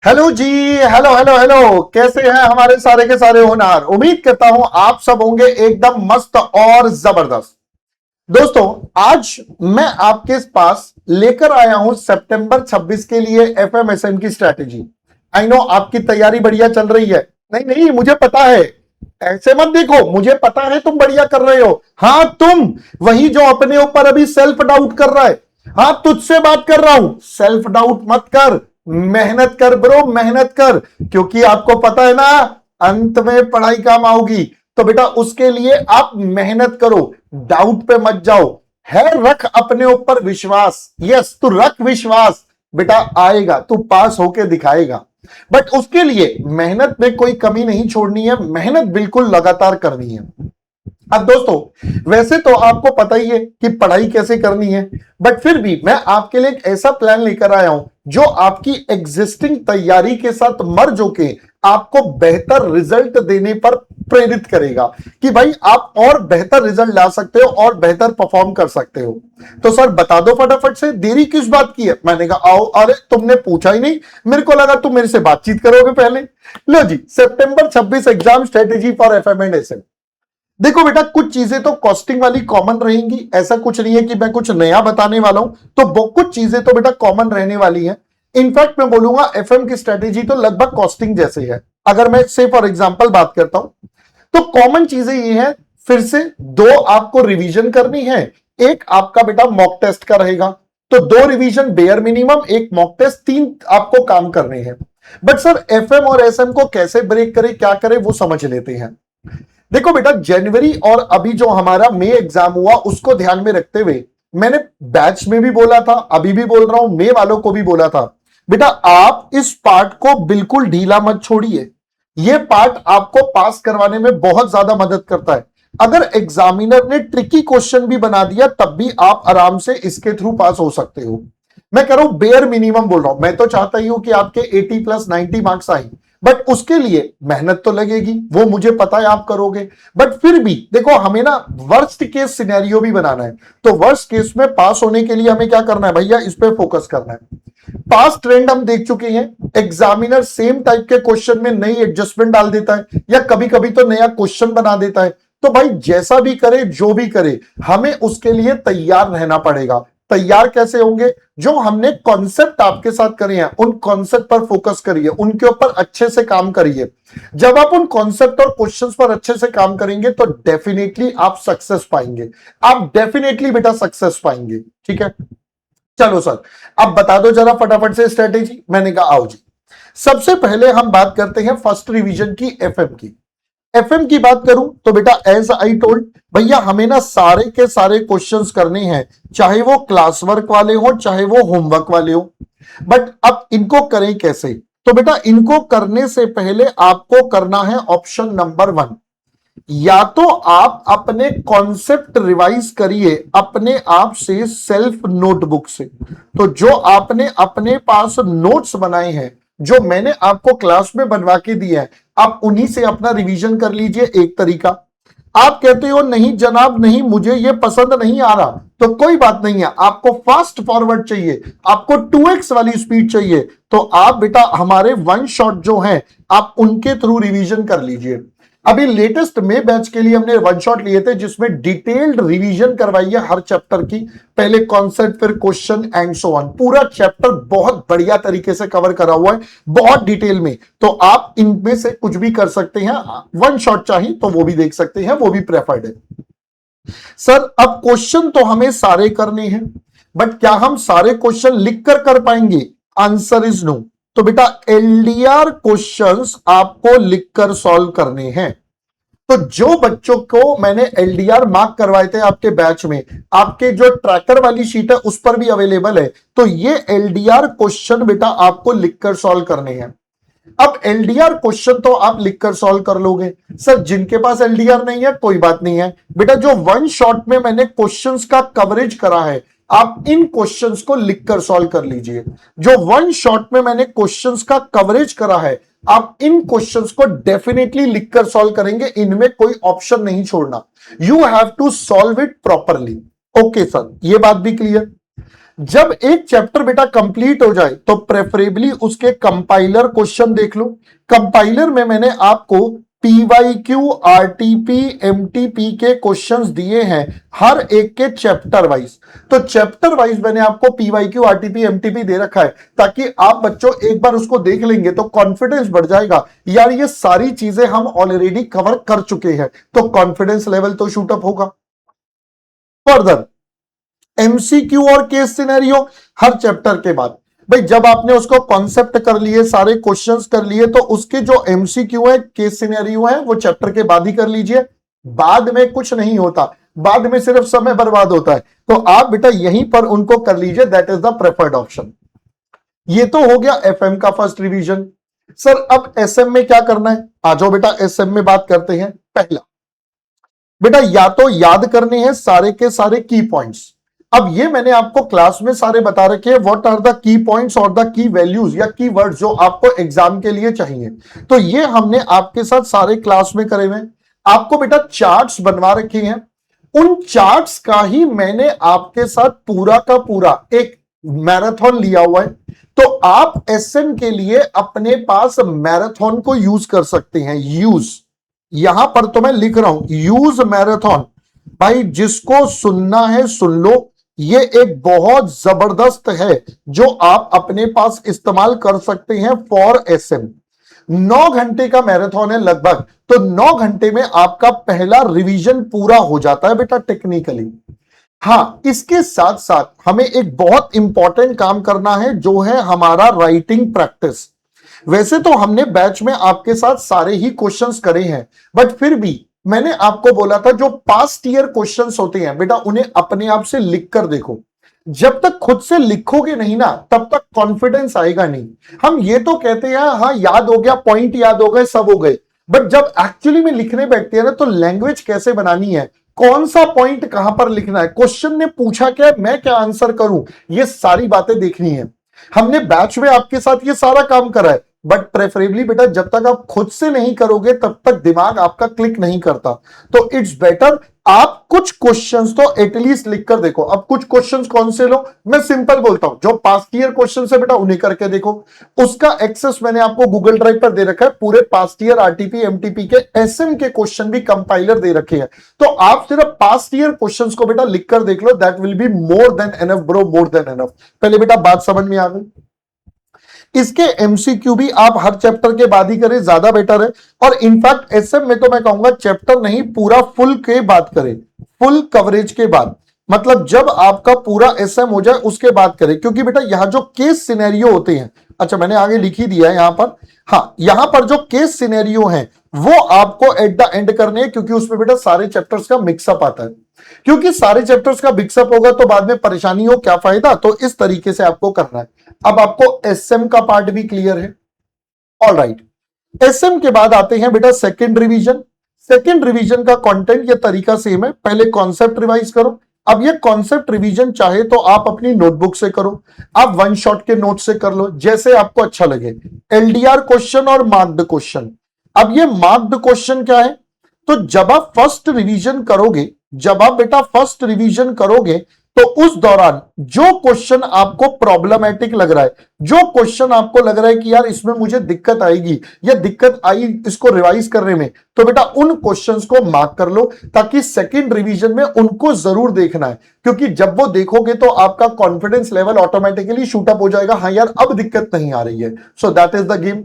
Hello जी। Hello hello hello, कैसे हैं हमारे सारे के सारे होनहार। उम्मीद करता हूं आप सब होंगे एकदम मस्त और जबरदस्त। दोस्तों, आज मैं आपके पास लेकर आया हूं सितंबर 26 के लिए एफएमएसएम की स्ट्रैटेजी। आई नो आपकी तैयारी बढ़िया चल रही है। नहीं नहीं, मुझे पता है। ऐसे मत देखो, मुझे पता है तुम बढ़िया कर रहे हो। हाँ, तुम वही जो अपने ऊपर अभी सेल्फ डाउट कर रहा है। हाँ, तुझसे बात कर रहा हूं। सेल्फ डाउट मत कर, मेहनत कर ब्रो, मेहनत कर। क्योंकि आपको पता है ना, अंत में पढ़ाई काम आओगी। तो बेटा उसके लिए आप मेहनत करो, डाउट पे मत जाओ। है, रख अपने ऊपर विश्वास। यस, तू रख विश्वास। बेटा आएगा, तू पास होके दिखाएगा। बट उसके लिए मेहनत में कोई कमी नहीं छोड़नी है, मेहनत बिल्कुल लगातार करनी है। अब दोस्तों, वैसे तो आपको पता ही है कि पढ़ाई कैसे करनी है, बट फिर भी मैं आपके लिए एक ऐसा प्लान लेकर आया हूं जो आपकी एग्जिस्टिंग तैयारी के साथ मर्ज होके आपको बेहतर रिजल्ट देने पर प्रेरित करेगा कि भाई आप और बेहतर रिजल्ट ला सकते हो और बेहतर परफॉर्म कर सकते हो। तो सर बता दो फटाफट से, देरी किस बात की है। मैंने कहा आओ। अरे तुमने पूछा ही नहीं, मेरे को लगा तुम मेरे से बातचीत करोगे पहले। लो जी, सितंबर 26 exam strategy for FM and SM. देखो बेटा, कुछ चीजें तो कॉस्टिंग वाली कॉमन रहेंगी। ऐसा कुछ नहीं है कि मैं कुछ नया बताने वाला हूं। तो कुछ चीजें तो बेटा कॉमन रहने वाली हैं। इनफैक्ट मैं बोलूंगा एफएम की स्ट्रेटेजी तो लगभग कॉस्टिंग जैसे है। अगर मैं से फॉर एग्जांपल बात करता हूं तो कॉमन चीजें ये हैं। फिर से दो आपको रिवीजन करनी है। एक आपका बेटा मॉक टेस्ट का रहेगा। तो दो रिवीजन बेयर मिनिमम, एक मॉक टेस्ट, तीन आपको काम करने हैं। बट सर एफएम और एसएम को कैसे ब्रेक करे, क्या करे, वो समझ लेते हैं। देखो बेटा, जनवरी और अभी जो हमारा मई एग्जाम हुआ उसको ध्यान में रखते हुए मैंने बैच में भी बोला था, अभी भी बोल रहा हूं, मई वालों को भी बोला था, बेटा आप इस पार्ट को बिल्कुल ढीला मत छोड़िए। यह पार्ट आपको पास करवाने में बहुत ज्यादा मदद करता है। अगर एग्जामिनर ने ट्रिकी क्वेश्चन भी बना दिया तब भी आप आराम से इसके थ्रू पास हो सकते हो। मैं कह रहा हूं बेयर मिनिमम बोल रहा हूं। मैं तो चाहता ही हूं कि आपके 80 प्लस 90 मार्क्स आए, बट उसके लिए मेहनत तो लगेगी, वो मुझे पता है आप करोगे। बट फिर भी देखो, हमें ना वर्स्ट केस सिनेरियो भी बनाना है। तो वर्स्ट केस में पास होने के लिए हमें क्या करना है भैया, इस पे फोकस करना है। पास्ट ट्रेंड हम देख चुके हैं। एग्जामिनर सेम टाइप के क्वेश्चन में नई एडजस्टमेंट डाल देता है या कभी कभी तो नया क्वेश्चन बना देता है। तो भाई जैसा भी करे, जो भी करे, हमें उसके लिए तैयार रहना पड़ेगा। तैयार कैसे होंगे? जो हमने कॉन्सेप्ट आपके साथ करे हैं उन कॉन्सेप्ट पर फोकस करिए, उनके ऊपर अच्छे से काम करिए। जब आप उन कॉन्सेप्ट और क्वेश्चंस पर अच्छे से काम करेंगे तो डेफिनेटली आप सक्सेस पाएंगे। आप डेफिनेटली बेटा सक्सेस पाएंगे। ठीक है, चलो सर अब बता दो जरा फटाफट से स्ट्रेटेजी। मैंने कहा आओ जी, सबसे पहले हम बात करते हैं फर्स्ट रिवीजन की, एफएम की। एफएम की बात करूं तो बेटा एज आई टोल्ड, भैया हमें ना सारे के सारे क्वेश्चंस करने हैं, चाहे वो क्लास वर्क वाले हो चाहे वो होमवर्क वाले हो। बट अब इनको करें कैसे? तो बेटा इनको करने से पहले आपको करना है ऑप्शन नंबर 1। या तो आप अपने कॉन्सेप्ट रिवाइज करिए अपने आप से, सेल्फ नोटबुक से। तो जो आपने अपने पास नोट्स बनाए हैं, जो मैंने आपको क्लास में बनवा के दिए हैं, आप उन्हीं से अपना रिवीजन कर लीजिए। एक तरीका। आप कहते हो नहीं जनाब, नहीं मुझे ये पसंद नहीं आ रहा, तो कोई बात नहीं है। आपको फास्ट फॉरवर्ड चाहिए, आपको 2x वाली स्पीड चाहिए, तो आप बेटा हमारे वन शॉट जो हैं आप उनके थ्रू रिवीजन कर लीजिए। अभी लेटेस्ट में बैच के लिए हमने वन शॉट लिए थे जिसमें डिटेल्ड रिवीजन करवाई है हर चैप्टर की। पहले कॉन्सेप्ट, फिर क्वेश्चन एंड सो ऑन। पूरा चैप्टर बहुत बढ़िया तरीके से कवर करा हुआ है, बहुत डिटेल में। तो आप इनमें से कुछ भी कर सकते हैं। वन शॉट चाहिए तो वो भी देख सकते हैं, वो भी प्रेफर्ड है। सर अब क्वेश्चन तो हमें सारे करने हैं, बट क्या हम सारे क्वेश्चन लिख कर पाएंगे? Answer is no. तो बेटा एलडीआर क्वेश्चंस आपको लिखकर सॉल्व करने हैं। तो जो बच्चों को मैंने एलडीआर मार्क करवाए थे आपके बैच में, आपके जो ट्रैकर वाली शीट है उस पर भी अवेलेबल है। तो ये एलडीआर क्वेश्चन बेटा आपको लिखकर सॉल्व करने हैं। अब एलडीआर क्वेश्चन तो आप लिखकर सॉल्व कर लोगे। सर जिनके पास एलडीआर नहीं है कोई बात नहीं है बेटा, जो वन शॉट में मैंने क्वेश्चंस का कवरेज करा है आप इन क्वेश्चंस को लिखकर सॉल्व कर लीजिए। जो वन शॉट में मैंने क्वेश्चंस का कवरेज करा है आप इन क्वेश्चंस को डेफिनेटली लिखकर सॉल्व करेंगे, इनमें कोई ऑप्शन नहीं छोड़ना। You have to solve it properly. Okay sir, ये बात भी क्लियर। जब एक चैप्टर बेटा कंप्लीट हो जाए तो प्रेफरेबली उसके कंपाइलर क्वेश्चन देख लो। कंपाइलर में मैंने आपको पीवाईक्यू, आरटीपी, एमटीपी के क्वेश्चंस दिए हैं हर एक के चैप्टर वाइज। तो चैप्टर वाइज मैंने आपको पीवाईक्यू, आरटीपी, एमटीपी दे रखा है ताकि आप बच्चों एक बार उसको देख लेंगे तो कॉन्फिडेंस बढ़ जाएगा, यार ये सारी चीजें हम ऑलरेडी कवर कर चुके हैं, तो कॉन्फिडेंस लेवल तो शूटअप होगा। फर्दर एमसीक्यू और केस सिनेरियो हर चैप्टर के बाद। भाई जब आपने उसको कॉन्सेप्ट कर लिए, सारे क्वेश्चंस कर लिए, तो उसके जो एमसीक्यू है, केस सिनेरियो है, वो चैप्टर के बाद ही कर लीजिए। बाद में कुछ नहीं होता, बाद में सिर्फ समय बर्बाद होता है। तो आप बेटा यहीं पर उनको कर लीजिए, that is the preferred option. ये तो हो गया एफएम का फर्स्ट रिवीजन। सर अब एसएम में क्या करना है? आ जाओ बेटा एसएम में बात करते हैं। पहला बेटा या तो याद करने हैं सारे के सारे की पॉइंट्स। अब ये मैंने आपको क्लास में सारे बता रखे हैं, what are the key points और द की वैल्यूज या की वर्ड्स जो आपको एग्जाम के लिए चाहिए। तो ये हमने आपके साथ सारे क्लास में करे हुए। आपको बेटा चार्ट्स बनवा रखे हैं, उन चार्ट्स का ही मैंने आपके साथ पूरा का पूरा एक मैराथन लिया हुआ है। तो आप एसएम के लिए अपने पास मैराथन को यूज कर सकते हैं। यूज, यहां पर तो मैं लिख रहा हूं यूज मैराथन। भाई जिसको सुनना है सुन लो, ये एक बहुत जबरदस्त है जो आप अपने पास इस्तेमाल कर सकते हैं फॉर एसएम। 9 घंटे का मैराथन है लगभग, तो 9 घंटे में आपका पहला रिवीजन पूरा हो जाता है बेटा टेक्निकली। हाँ, इसके साथ साथ हमें एक बहुत इंपॉर्टेंट काम करना है जो है हमारा राइटिंग प्रैक्टिस। वैसे तो हमने बैच में आपके साथ सारे ही क्वेश्चंस करे हैं, बट फिर भी मैंने आपको बोला था जो पास्ट ईयर क्वेश्चंस होते हैं बेटा उन्हें अपने आप से लिख कर देखो। जब तक खुद से लिखोगे नहीं ना तब तक कॉन्फिडेंस आएगा नहीं। हम ये तो कहते हैं हाँ याद हो गया, पॉइंट याद हो गए, सब हो गए, बट जब एक्चुअली में लिखने बैठते हैं ना तो लैंग्वेज कैसे बनानी है, कौन सा पॉइंट कहां पर लिखना है, क्वेश्चन ने पूछा क्या, मैं क्या आंसर करूं, ये सारी बातें देखनी है। हमने बैच में आपके साथ ये सारा काम करा है, बट प्रेफरेबली बेटा जब तक आप खुद से नहीं करोगे तब तक दिमाग आपका क्लिक नहीं करता। तो इट्स बेटर आप कुछ क्वेश्चंस तो एटलीस्ट लिख कर देखो। अब कुछ क्वेश्चंस कौन से लो, मैं सिंपल बोलता हूं, जो पास्ट ईयर क्वेश्चन है बेटा उन्हें करके देखो। उसका एक्सेस मैंने आपको गूगल ड्राइव पर दे रखा है, पूरे पास्ट ईयर आरटीपी एमटीपी के एसएम के क्वेश्चन भी कंपाइलर दे रखे हैं। तो आप सिर्फ पास्ट ईयर क्वेश्चंस को बेटा लिख कर देख लो, that will be more than enough bro, more than enough. पहले बेटा बात समझ में आ गई। इसके एमसीक्यू भी आप हर चैप्टर के बाद ही करें, ज्यादा बेटर है। और इनफैक्ट एसएम में तो मैं कहूंगा चैप्टर नहीं पूरा फुल के बाद करें, फुल कवरेज के बाद, मतलब जब आपका पूरा एसएम हो जाए उसके बाद करें। क्योंकि बेटा यहां जो केस सिनेरियो होते हैं, अच्छा मैंने आगे लिख ही दिया है यहां पर, हाँ यहां पर जो केस सिनेरियो हैं वो आपको एट द एंड करने हैं, क्योंकि उसमें बेटा सारे चैप्टर्स का मिक्सअप आता है। क्योंकि सारे चैप्टर्स का मिक्सअप होगा तो बाद में परेशानी हो, क्या फायदा, तो इस तरीके से आपको करना है। अब आपको एसएम का पार्ट भी क्लियर है, ऑलराइट। एसएम के बाद आते हैं बेटा सेकंड रिवीजन। सेकंड रिवीजन का कंटेंट ये तरीका सेम है, पहले कॉन्सेप्ट रिवाइज करो। अब ये कॉन्सेप्ट रिवीजन चाहे तो आप अपनी नोटबुक से करो, आप वन शॉट के नोट से कर लो, जैसे आपको अच्छा लगे। एलडीआर क्वेश्चन और मार्क्ड क्वेश्चन। अब ये मार्क्ड क्वेश्चन क्या है, तो जब आप फर्स्ट रिवीजन करोगे, जब आप बेटा फर्स्ट रिवीजन करोगे तो उस दौरान जो क्वेश्चन आपको प्रॉब्लमैटिक लग रहा है, जो क्वेश्चन आपको लग रहा है कि यार इसमें मुझे दिक्कत आएगी या दिक्कत आई इसको रिवाइज करने में, तो बेटा उन क्वेश्चंस को मार्क कर लो, ताकि सेकंड रिवीजन में उनको जरूर देखना है। क्योंकि जब वो देखोगे तो आपका कॉन्फिडेंस लेवल ऑटोमेटिकली शूटअप हो जाएगा, हाँ यार अब दिक्कत नहीं आ रही है। So that is the game.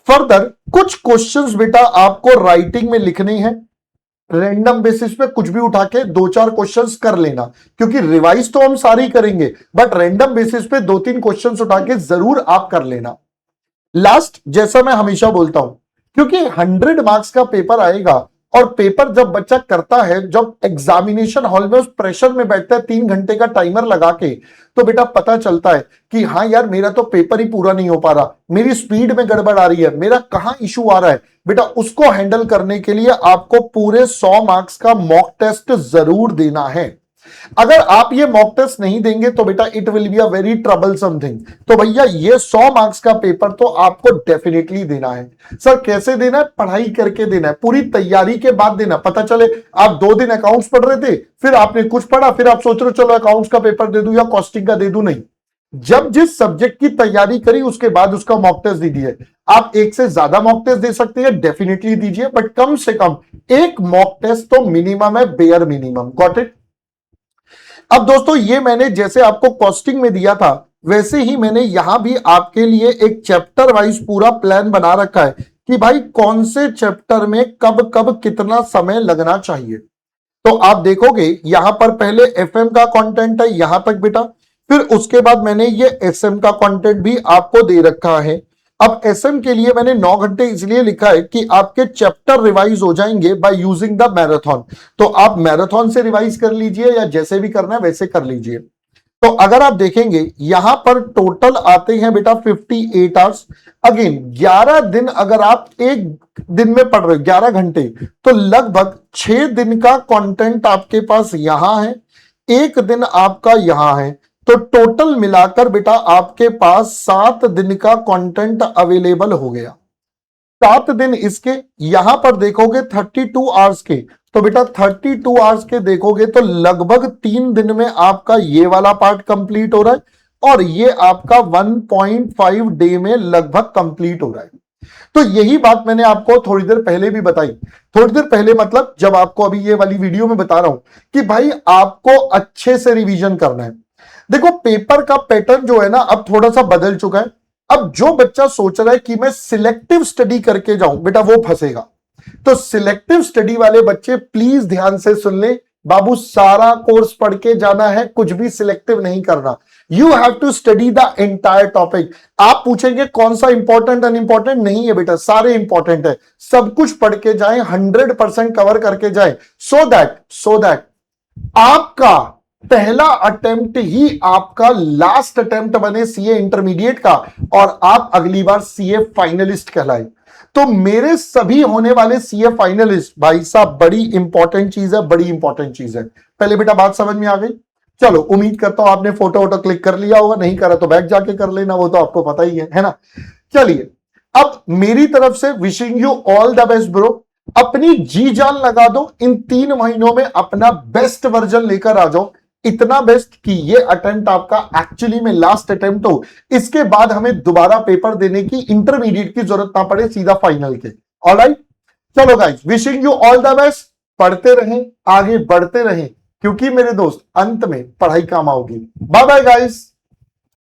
Further कुछ क्वेश्चंस बेटा आपको राइटिंग में लिखने हैं, रैंडम बेसिस पे कुछ भी उठा के 2-4 क्वेश्चंस कर लेना, क्योंकि रिवाइज तो हम सारी करेंगे, बट रैंडम बेसिस पे 2-3 क्वेश्चंस उठा के जरूर आप कर लेना। लास्ट, जैसा मैं हमेशा बोलता हूं, क्योंकि 100 मार्क्स का पेपर आएगा और पेपर जब बच्चा करता है, जब एग्जामिनेशन हॉल में उस प्रेशर में बैठता है 3 घंटे का टाइमर लगा के, तो बेटा पता चलता है कि हाँ यार मेरा तो पेपर ही पूरा नहीं हो पा रहा, मेरी स्पीड में गड़बड़ आ रही है, मेरा कहां इशू आ रहा है। बेटा उसको हैंडल करने के लिए आपको पूरे 100 मार्क्स का मॉक टेस्ट जरूर देना है। अगर आप ये मॉक टेस्ट नहीं देंगे तो बेटा it will be a very troublesome thing. तो भैया ये 100 मार्क्स का पेपर तो आपको डेफिनेटली देना है। सर कैसे देना है? पढ़ाई करके देना है, पूरी तैयारी के बाद देना। पता चले आप 2 दिन अकाउंट्स पढ़ रहे थे, फिर आपने कुछ पढ़ा, फिर आप सोच रहे हो चलो अकाउंट्स का पेपर दे दूं या कॉस्टिंग का दे दूं। नहीं, जब जिस सब्जेक्ट की तैयारी करी उसके बाद उसका मॉक टेस्ट दीजिए। आप एक से ज्यादा मॉक टेस्ट दे सकते हैं, डेफिनेटली दीजिए, बट कम से कम एक मॉक टेस्ट तो मिनिमम है, बेयर मिनिमम। Got it? अब दोस्तों ये मैंने जैसे आपको कॉस्टिंग में दिया था वैसे ही मैंने यहां भी आपके लिए एक चैप्टर वाइज पूरा प्लान बना रखा है कि भाई कौन से चैप्टर में कब कब कितना समय लगना चाहिए। तो आप देखोगे यहां पर पहले एफएम का कंटेंट है यहां तक बेटा, फिर उसके बाद मैंने ये एसएम का कंटेंट भी आपको दे रखा है। अब एसएम के लिए मैंने 9 घंटे इसलिए लिखा है कि आपके चैप्टर रिवाइज हो जाएंगे बाय यूजिंग द मैराथन। तो आप मैराथन से रिवाइज कर लीजिए या जैसे भी करना है वैसे कर लीजिए। तो अगर आप देखेंगे यहां पर टोटल आते हैं बेटा 58 आवर्स। अगेन 11 दिन अगर आप एक दिन में पढ़ रहे हो 11 घंटे, तो लगभग 6 दिन का कंटेंट आपके पास यहां है, एक दिन आपका यहां है। तो टोटल मिलाकर बेटा आपके पास 7 दिन का कंटेंट अवेलेबल हो गया। 7 दिन इसके, यहां पर देखोगे 32 आवर्स के, तो बेटा 32 आवर्स के देखोगे तो लगभग 3 दिन में आपका ये वाला पार्ट कंप्लीट हो रहा है और ये आपका 1.5 डे में लगभग कंप्लीट हो रहा है। तो यही बात मैंने आपको थोड़ी देर पहले भी बताई। थोड़ी देर पहले मतलब जब आपको अभी ये वाली वीडियो में बता रहा हूं कि भाई आपको अच्छे से रिवीजन करना है। देखो पेपर का पैटर्न जो है ना अब थोड़ा सा बदल चुका है। अब जो बच्चा सोच रहा है कि मैं सिलेक्टिव स्टडी करके जाऊं बेटा वो फंसेगा। तो सिलेक्टिव स्टडी वाले बच्चे प्लीज ध्यान से सुन ले, बाबू सारा कोर्स पढ़ के जाना है, कुछ भी सिलेक्टिव नहीं करना। You have to study the entire topic. आप पूछेंगे कौन सा इंपॉर्टेंट अनइंपॉर्टेंट, नहीं है बेटा, सारे इंपॉर्टेंट है। सब कुछ पढ़ के जाएं, 100% कवर करके जाएं, सो दैट आपका पहला अटेम्प्ट ही आपका लास्ट अटेम्प्ट बने सीए इंटरमीडिएट का और आप अगली बार सीए फाइनलिस्ट कहलाए। तो मेरे सभी होने वाले सीए फाइनलिस्ट भाई साहब बड़ी इंपॉर्टेंट चीज है, बड़ी इंपॉर्टेंट चीज है। पहले बेटा बात समझ में आ गई? चलो उम्मीद करता हूं आपने फोटो वोटो क्लिक कर लिया होगा, नहीं करा तो बैक जाके कर लेना, वो तो आपको पता ही है ना। चलिए अब मेरी तरफ से wishing you all the best bro. अपनी जी जान लगा दो, इन 3 महीनों में अपना बेस्ट वर्जन लेकर आ जाओ। इतना बेस्ट कि ये अटेम्प्ट आपका एक्चुअली में लास्ट अटेम्प्ट हो, इसके बाद हमें दोबारा पेपर देने की इंटरमीडिएट की जरूरत ना पड़े, सीधा फाइनल के। ऑलराइट, चलो guys wishing you all the best. पढ़ते रहें, आगे बढ़ते रहें, क्योंकि मेरे दोस्त अंत में पढ़ाई काम आओगी। Bye bye guys.